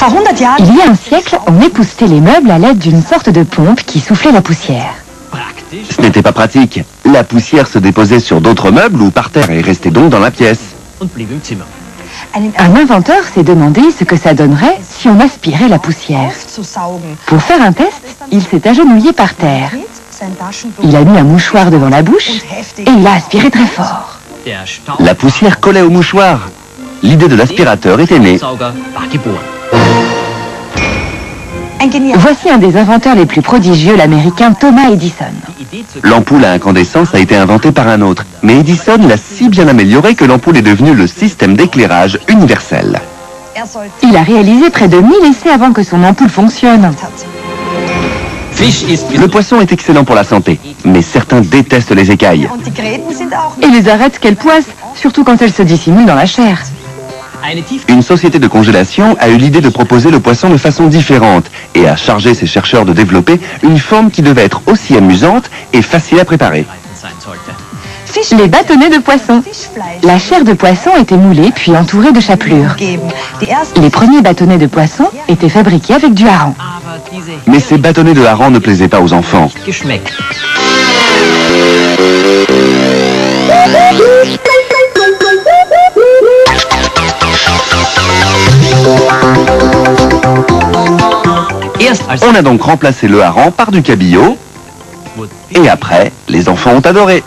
Il y a un siècle, on époussetait les meubles à l'aide d'une sorte de pompe qui soufflait la poussière. Ce n'était pas pratique. La poussière se déposait sur d'autres meubles ou par terre et restait donc dans la pièce. Un inventeur s'est demandé ce que ça donnerait si on aspirait la poussière. Pour faire un test, il s'est agenouillé par terre. Il a mis un mouchoir devant la bouche et il a aspiré très fort. La poussière collait au mouchoir. L'idée de l'aspirateur était née. Voici un des inventeurs les plus prodigieux, l'américain Thomas Edison. L'ampoule à incandescence a été inventée par un autre, mais Edison l'a si bien améliorée que l'ampoule est devenue le système d'éclairage universel. Il a réalisé près de 1000 essais avant que son ampoule fonctionne. Le poisson est excellent pour la santé, mais certains détestent les écailles. Et les arêtes qu'elles poissent, surtout quand elles se dissimulent dans la chair. Une société de congélation a eu l'idée de proposer le poisson de façon différente et a chargé ses chercheurs de développer une forme qui devait être aussi amusante et facile à préparer. Les bâtonnets de poisson. La chair de poisson était moulée puis entourée de chapelures. Les premiers bâtonnets de poisson étaient fabriqués avec du hareng. Mais ces bâtonnets de hareng ne plaisaient pas aux enfants. On a donc remplacé le hareng par du cabillaud. Et après, les enfants ont adoré.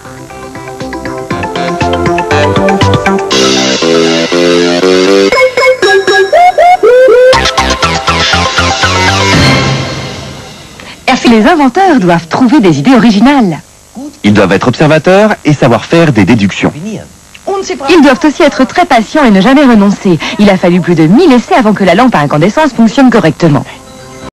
Les inventeurs doivent trouver des idées originales. Ils doivent être observateurs et savoir faire des déductions. Ils doivent aussi être très patients et ne jamais renoncer. Il a fallu plus de 1000 essais avant que la lampe à incandescence fonctionne correctement.